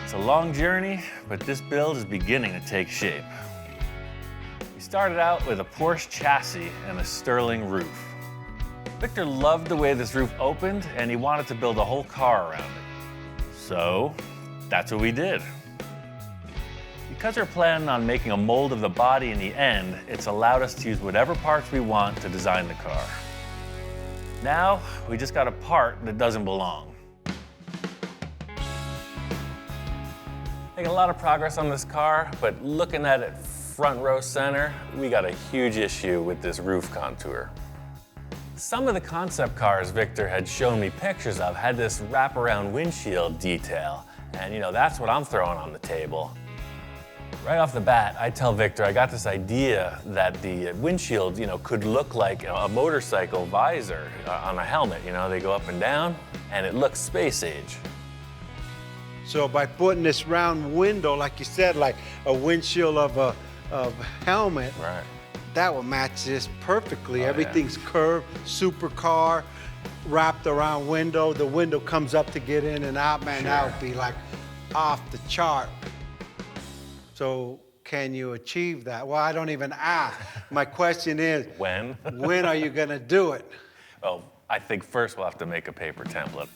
It's a long journey, but this build is beginning to take shape. We started out with a Porsche chassis and a Sterling roof. Victor loved the way this roof opened, and he wanted to build a whole car around it. So that's what we did. Because we're planning on making a mold of the body in the end, it's allowed us to use whatever parts we want to design the car. Now, we just got a part that doesn't belong. Making a lot of progress on this car, but looking at it front row center, we got a huge issue with this roof contour. Some of the concept cars Victor had shown me pictures of had this wraparound windshield detail, and that's what I'm throwing on the table. Right off the bat, I tell Victor I got this idea that the windshield, could look like a motorcycle visor on a helmet. They go up and down, and it looks space age. So by putting this round window, like you said, like a windshield of a helmet, right, that will match this perfectly. Oh, everything's curved, supercar, wrapped around window. The window comes up to get in and out, man, Sure. that would be like off the chart. So can you achieve that? Well, I don't even ask. My question is, when? When are you gonna do it? Well, I think first we'll have to make a paper template.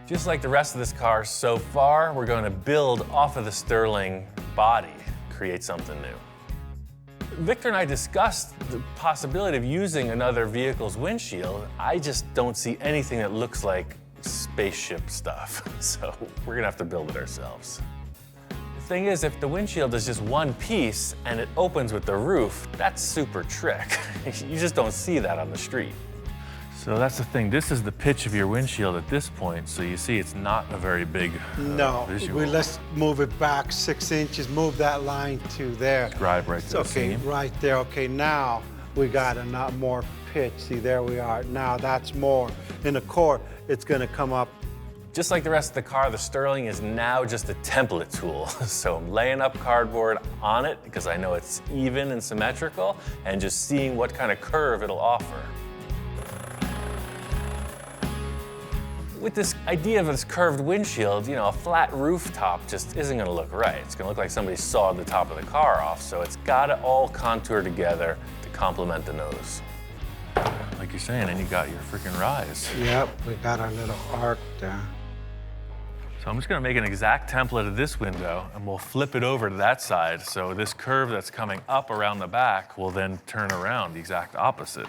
Just like the rest of this car so far, we're going to build off of the Sterling body, create something new. Victor and I discussed the possibility of using another vehicle's windshield. I just don't see anything that looks like spaceship stuff, so we're gonna have to build it ourselves. The thing is, if the windshield is just one piece and it opens with the roof, that's super trick. You just don't see that on the street. So that's the thing. This is the pitch of your windshield at this point, so you see it's not a very big visual. Let's move it back 6 inches, move that line to there. Scribe right to the Okay, seam. right there. Okay, now we got a lot more pitch. See, there we are. Now that's more. In the core, it's gonna come up. Just like the rest of the car, the Sterling is now just a template tool. So I'm laying up cardboard on it because I know it's even and symmetrical, and just seeing what kind of curve it'll offer. With this idea of this curved windshield, a flat rooftop just isn't gonna look right. It's gonna look like somebody sawed the top of the car off, so it's gotta all contour together to complement the nose. Like you're saying, and you got your freaking rise. Yep, we got our little arc there. So I'm just gonna make an exact template of this window, and we'll flip it over to that side, so this curve that's coming up around the back will then turn around the exact opposite.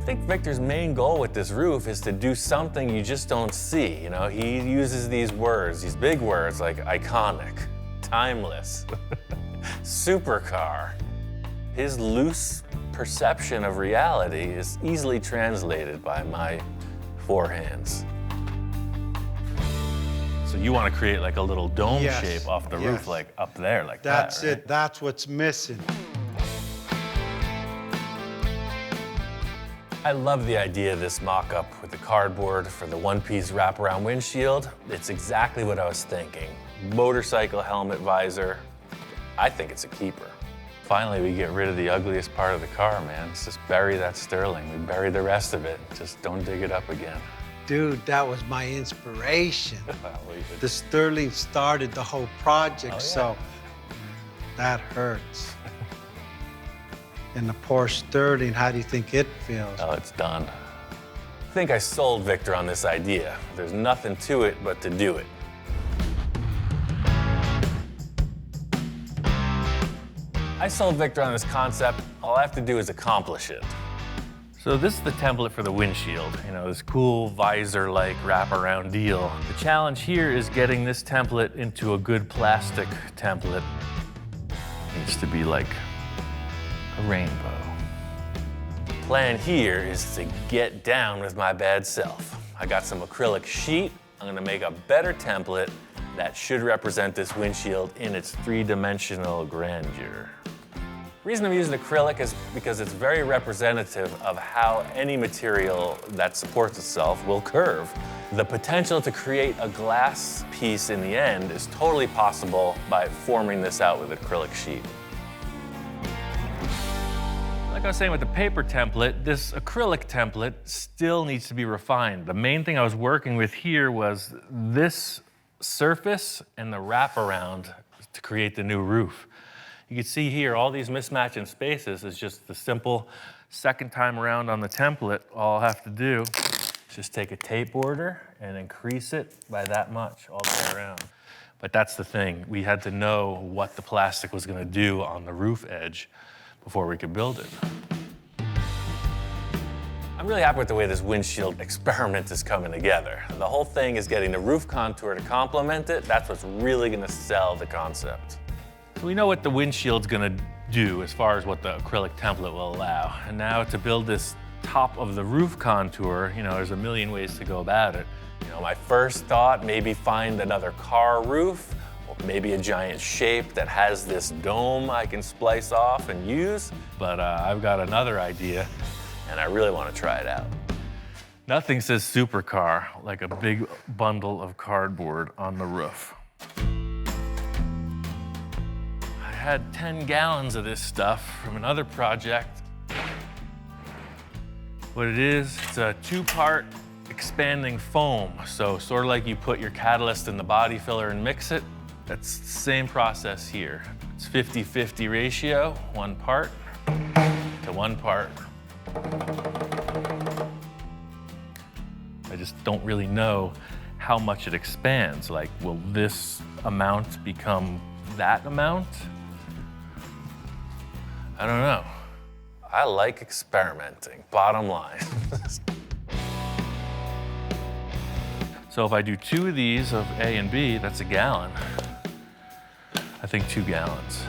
I think Victor's main goal with this roof is to do something you just don't see. He uses these words, these big words like iconic, timeless, supercar. His loose perception of reality is easily translated by my forehands. So you want to create like a little dome shape off the roof, like up there, like that, That's right? it, that's what's missing. I love the idea of this mock-up with the cardboard for the one-piece wraparound windshield. It's exactly what I was thinking. Motorcycle helmet visor. I think it's a keeper. Finally, we get rid of the ugliest part of the car, man. Let's just bury that Sterling. We bury the rest of it. Just don't dig it up again. Dude, that was my inspiration. The Sterling started the whole project, so that hurts. And the Porsche Sterling, how do you think it feels? Oh, it's done. I think I sold Victor on this idea. There's nothing to it but to do it. I sold Victor on this concept. All I have to do is accomplish it. So this is the template for the windshield. This cool visor-like wraparound deal. The challenge here is getting this template into a good plastic template. It needs to be like a rainbow. The plan here is to get down with my bad self. I got some acrylic sheet. I'm gonna make a better template that should represent this windshield in its three-dimensional grandeur. The reason I'm using acrylic is because it's very representative of how any material that supports itself will curve. The potential to create a glass piece in the end is totally possible by forming this out with acrylic sheet. Like I was saying with the paper template, this acrylic template still needs to be refined. The main thing I was working with here was this surface and the wraparound to create the new roof. You can see here, all these mismatching spaces is just the simple second time around on the template. All I'll have to do is just take a tape order and increase it by that much all the way around. But that's the thing. We had to know what the plastic was gonna do on the roof edge before we could build it. I'm really happy with the way this windshield experiment is coming together. The whole thing is getting the roof contour to complement it. That's what's really gonna sell the concept. So we know what the windshield's gonna do as far as what the acrylic template will allow. And now to build this top of the roof contour, there's a million ways to go about it. My first thought, maybe find another car roof, or maybe a giant shape that has this dome I can splice off and use. But I've got another idea. And I really want to try it out. Nothing says supercar like a big bundle of cardboard on the roof. I had 10 gallons of this stuff from another project. What it is, it's a 2-part expanding foam. So sort of like you put your catalyst in the body filler and mix it, that's the same process here. It's 50-50 ratio, 1 part to 1 part. I just don't really know how much it expands. Like, will this amount become that amount? I don't know. I like experimenting, bottom line. So if I do 2 of these of A and B, that's a gallon. I think 2 gallons.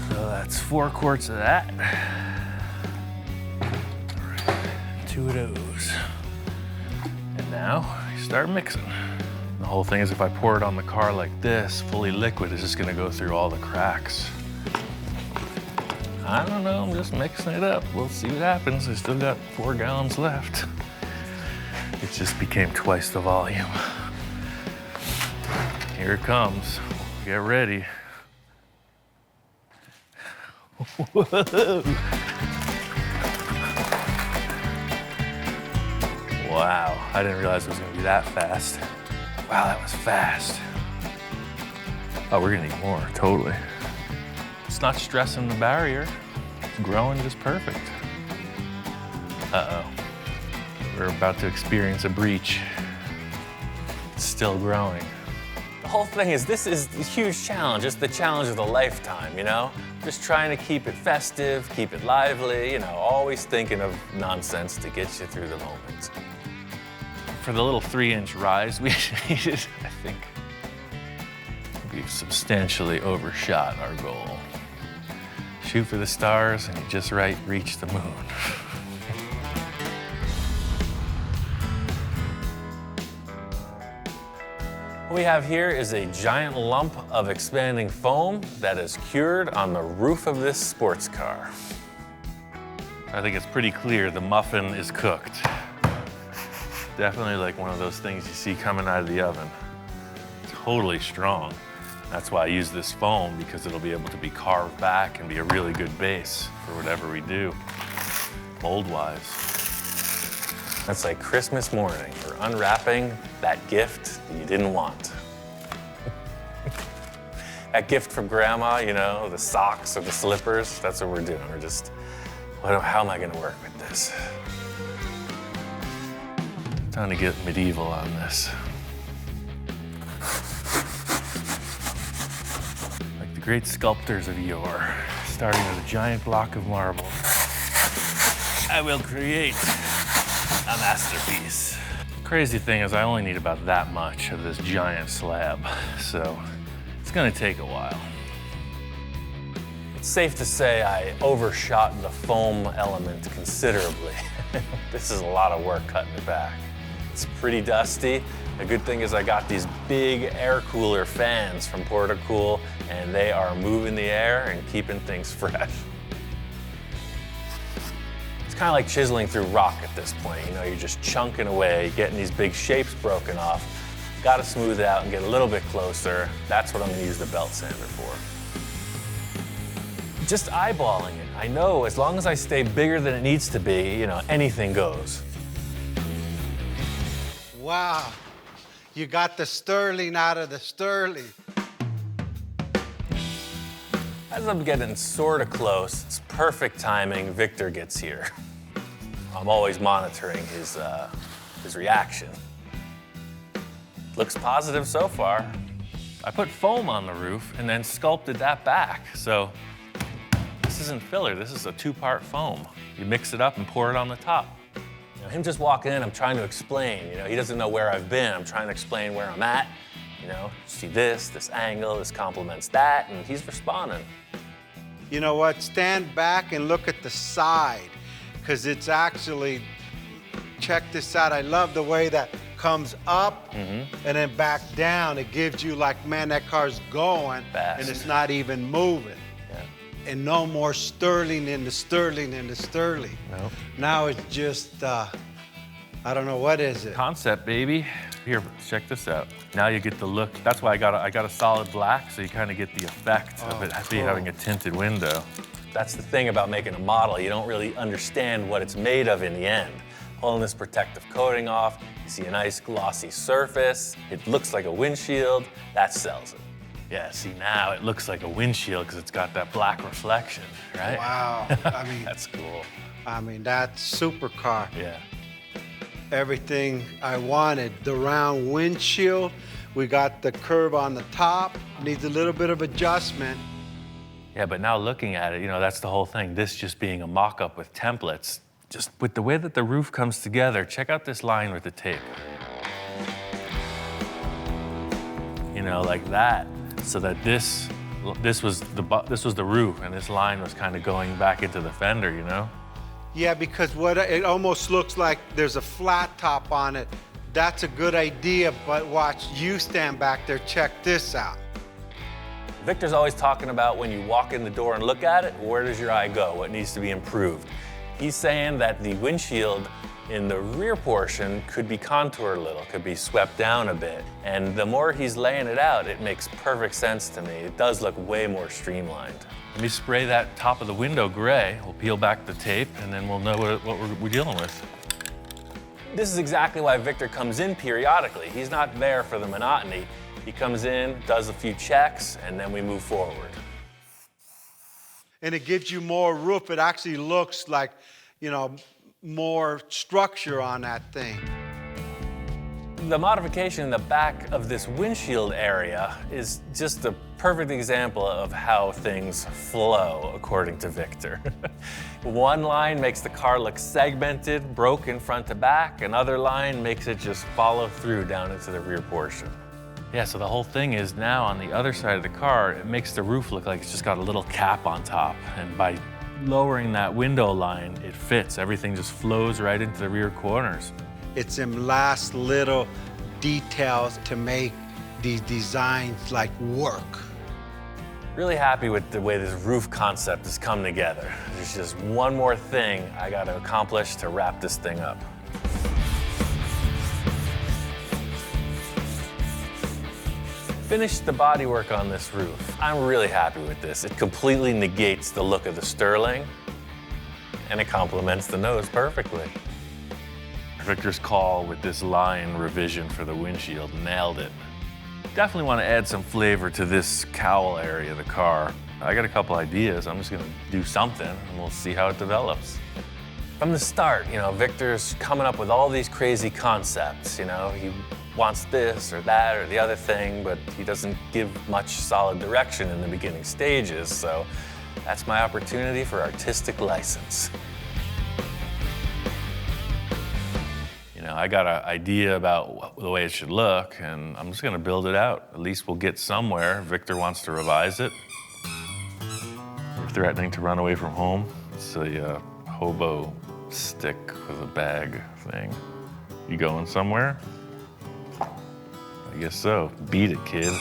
So that's 4 quarts of that. All right, 2 of those. And now you start mixing. The whole thing is if I pour it on the car like this, fully liquid, it's just gonna go through all the cracks. I don't know, I'm just mixing it up. We'll see what happens. I still got 4 gallons left. It just became twice the volume. Here it comes. Get ready. Whoa. Wow, I didn't realize it was gonna be that fast. Wow, that was fast. Oh, we're gonna need more, totally. It's not stressing the barrier. It's growing just perfect. Uh-oh. We're about to experience a breach. It's still growing. The whole thing is, this is a huge challenge. It's the challenge of a lifetime, Just trying to keep it festive, keep it lively, always thinking of nonsense to get you through the moment. For the little 3-inch rise we needed, I think we've substantially overshot our goal. Shoot for the stars and you just right reach the moon. What we have here is a giant lump of expanding foam that is cured on the roof of this sports car. I think it's pretty clear the muffin is cooked. Definitely like one of those things you see coming out of the oven. Totally strong. That's why I use this foam, because it'll be able to be carved back and be a really good base for whatever we do, mold-wise. That's like Christmas morning. We're unwrapping that gift that you didn't want. That gift from grandma, the socks or the slippers, that's what we're doing. We're just, how am I gonna work with this? Time to get medieval on this. Like the great sculptors of yore, starting with a giant block of marble, I will create a masterpiece. Crazy thing is I only need about that much of this giant slab, so it's gonna take a while. It's safe to say I overshot the foam element considerably. This is a lot of work cutting it back. It's pretty dusty. The good thing is I got these big air cooler fans from Portacool, and they are moving the air and keeping things fresh. It's kind of like chiseling through rock at this point. You're just chunking away, getting these big shapes broken off. Got to smooth it out and get a little bit closer. That's what I'm going to use the belt sander for. Just eyeballing it. I know as long as I stay bigger than it needs to be, you know, anything goes. Wow, you got the sterling out of the sterling. As I'm getting sort of close, it's perfect timing, Victor gets here. I'm always monitoring his reaction. Looks positive so far. I put foam on the roof and then sculpted that back. So this isn't filler, this is a 2-part foam. You mix it up and pour it on the top. You know, him just walking in, I'm trying to explain. You know, he doesn't know where I've been. I'm trying to explain where I'm at. You know, see this angle, this complements that, and he's responding. You know what? Stand back and look at the side, because it's actually, check this out. I love the way that comes up and then back down. It gives you like, man, that car's going fast, and it's not even moving. Yeah. And no more sterling into sterling into sterling. Nope. Now it's just, I don't know, what is it? Concept, baby. Here, check this out. Now you get the look. That's why I got a solid black, so you kind of get the effect of it having a tinted window. That's the thing about making a model. You don't really understand what it's made of in the end. Pulling this protective coating off, you see a nice glossy surface. It looks like a windshield. That sells it. Yeah, see now it looks like a windshield because it's got that black reflection, right? Wow, I mean, That's cool. I mean, that's supercar. Yeah. Everything I wanted. The round windshield, we got the curve on the top, needs a little bit of adjustment. Yeah, but now looking at it, you know, that's the whole thing. This just being a mock-up with templates. Just with the way that the roof comes together, check out this line with the tape. You know, like that, so that this was the roof, and this line was kind of going back into the fender, you know? Yeah, because it almost looks like there's a flat top on it. That's a good idea, but watch, you stand back there, check this out. Victor's always talking about when you walk in the door and look at it, where does your eye go? What needs to be improved? He's saying that the windshield in the rear portion could be contoured a little, could be swept down a bit. And the more he's laying it out, it makes perfect sense to me. It does look way more streamlined. Let me spray that top of the window gray. We'll peel back the tape, and then we'll know what we're dealing with. This is exactly why Victor comes in periodically. He's not there for the monotony. He comes in, does a few checks, and then we move forward. And it gives you more roof. It actually looks like, you know, more structure on that thing. The modification in the back of this windshield area is just a perfect example of how things flow, according to Victor. One line makes the car look segmented, broken front to back. Another line makes it just follow through down into the rear portion. Yeah, so the whole thing is now on the other side of the car, it makes the roof look like it's just got a little cap on top. And by lowering that window line, it fits. Everything just flows right into the rear corners. It's them last little details to make these designs like work. Really happy with the way this roof concept has come together. There's just one more thing I got to accomplish to wrap this thing up. Finished the bodywork on this roof. I'm really happy with this. It completely negates the look of the Sterling, and it complements the nose perfectly. Victor's call with this line revision for the windshield nailed it. Definitely want to add some flavor to this cowl area of the car. I got a couple ideas. I'm just going to do something, and we'll see how it develops. From the start, you know, Victor's coming up with all these crazy concepts. You know, he wants this or that or the other thing, but he doesn't give much solid direction in the beginning stages, so that's my opportunity for artistic license. You know, I got an idea about the way it should look, and I'm just gonna build it out. At least we'll get somewhere. Victor wants to revise it. You're threatening to run away from home. It's a hobo stick with a bag thing. You going somewhere? I guess so. Beat it, kid.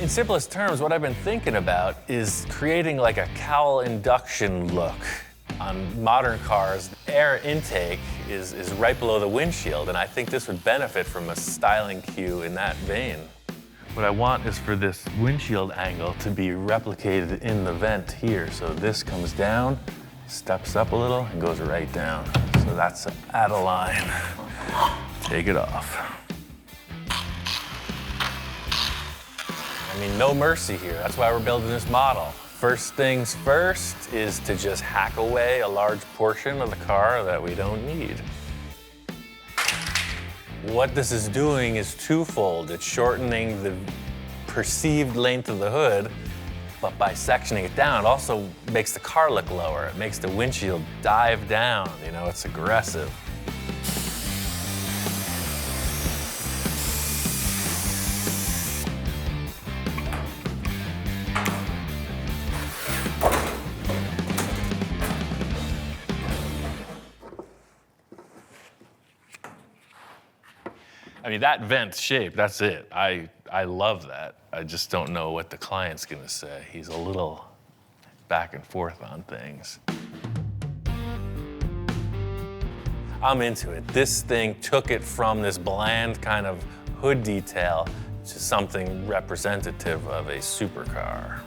In simplest terms, what I've been thinking about is creating like a cowl induction look. On modern cars, air intake is right below the windshield, and I think this would benefit from a styling cue in that vein. What I want is for this windshield angle to be replicated in the vent here. So this comes down, steps up a little, and goes right down. So that's at a line. Take it off. I mean, no mercy here. That's why we're building this model. First things first is to just hack away a large portion of the car that we don't need. What this is doing is twofold. It's shortening the perceived length of the hood, but by sectioning it down, it also makes the car look lower. It makes the windshield dive down. You know, it's aggressive. I mean, that vent shape, that's it. I love that. I just don't know what the client's gonna say. He's a little back and forth on things. I'm into it. This thing took it from this bland kind of hood detail to something representative of a supercar.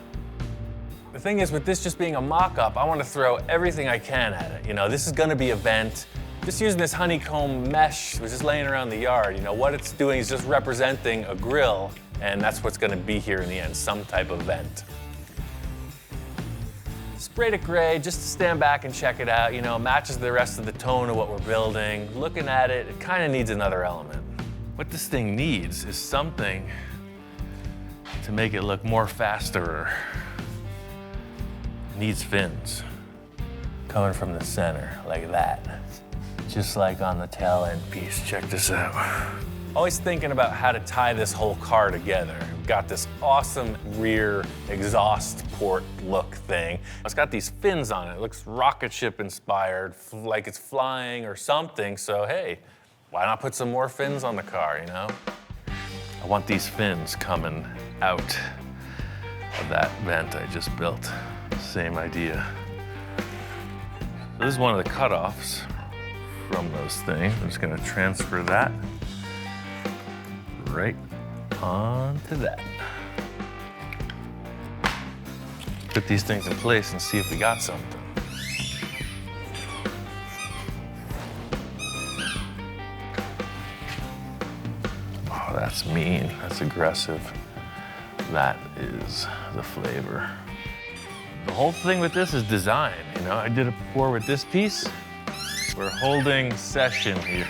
The thing is, with this just being a mock-up, I want to throw everything I can at it. You know, this is gonna be a vent. Just using this honeycomb mesh, which is laying around the yard, you know, what it's doing is just representing a grill, and that's what's gonna be here in the end, some type of vent. Sprayed it gray just to stand back and check it out, you know, matches the rest of the tone of what we're building. Looking at it, it kind of needs another element. What this thing needs is something to make it look more faster. It needs fins coming from the center, like that. Just like on the tail end piece. Check this out. Always thinking about how to tie this whole car together. We've got this awesome rear exhaust port look thing. It's got these fins on it. It looks rocket ship inspired, like it's flying or something. So hey, why not put some more fins on the car, you know? I want these fins coming out of that vent I just built. Same idea. So this is one of the cutoffs from those things. I'm just gonna transfer that right onto that. Put these things in place and see if we got something. Oh, that's mean, that's aggressive. That is the flavor. The whole thing with this is design, you know? I did it before with this piece. We're holding session here.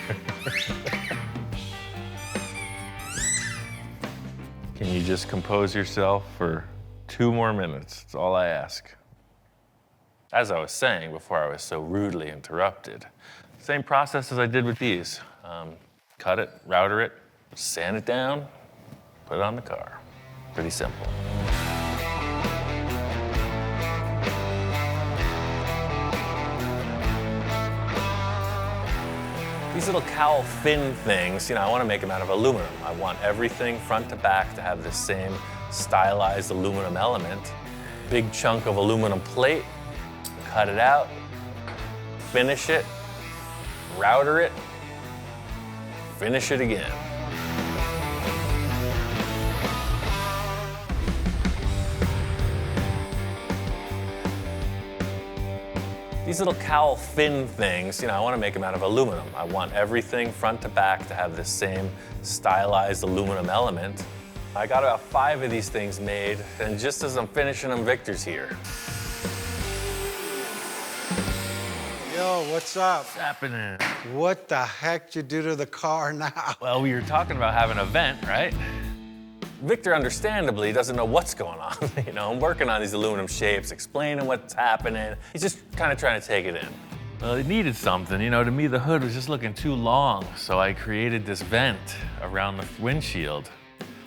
Can you just compose yourself for 2 more minutes? That's all I ask. As I was saying before I was so rudely interrupted, same process as I did with these. Cut it, router it, sand it down, put it on the car. Pretty simple. These little cowl fin things, you know, I want to make them out of aluminum. I want everything front to back to have the same stylized aluminum element. Big chunk of aluminum plate, cut it out, finish it, router it, finish it again. These little cowl fin things, you know, I want to make them out of aluminum. I want everything front to back to have the same stylized aluminum element. I got about 5 of these things made, and just as I'm finishing them, Victor's here. Yo, what's up? What's happening? What the heck you do to the car now? Well, we were talking about having a vent, right? Victor, understandably, doesn't know what's going on. You know, I'm working on these aluminum shapes, explaining what's happening. He's just kind of trying to take it in. Well, it needed something. You know, to me, the hood was just looking too long, so I created this vent around the windshield.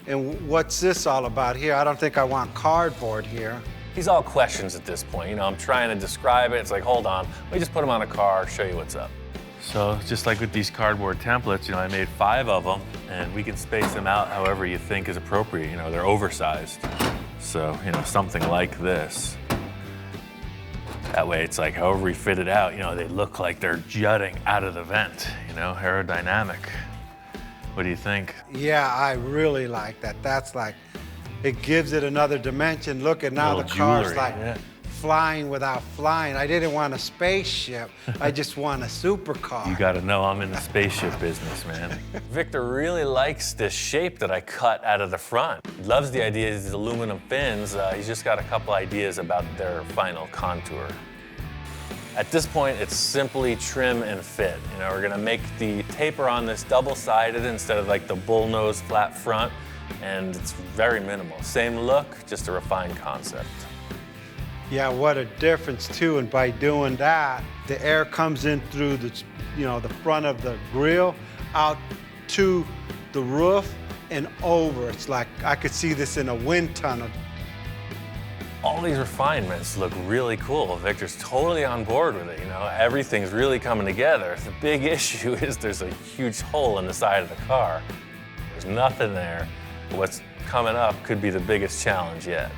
And what's this all about here? I don't think I want cardboard here. He's all questions at this point. You know, I'm trying to describe it. It's like, hold on, let me just put him on a car, show you what's up. So just like with these cardboard templates, I made 5 of them, and we can space them out however you think is appropriate. They're oversized. So, something like this. That way it's like however we fit it out, they look like they're jutting out of the vent, aerodynamic. What do you think? Yeah, I really like that. That's like, it gives it another dimension. Look at now the car's jewelry, like yeah. flying without flying. I didn't want a spaceship. I just want a supercar. You gotta know I'm in the spaceship business, man. Victor really likes this shape that I cut out of the front. He loves the idea of these aluminum fins. He's just got a couple ideas about their final contour. At this point, it's simply trim and fit. We're gonna make the taper on this double-sided instead of like the bullnose flat front, and it's very minimal. Same look, just a refined concept. Yeah, what a difference too, and by doing that, the air comes in through the, the front of the grill, out to the roof and over. It's like, I could see this in a wind tunnel. All these refinements look really cool. Victor's totally on board with it, Everything's really coming together. The big issue is there's a huge hole in the side of the car. There's nothing there. What's coming up could be the biggest challenge yet.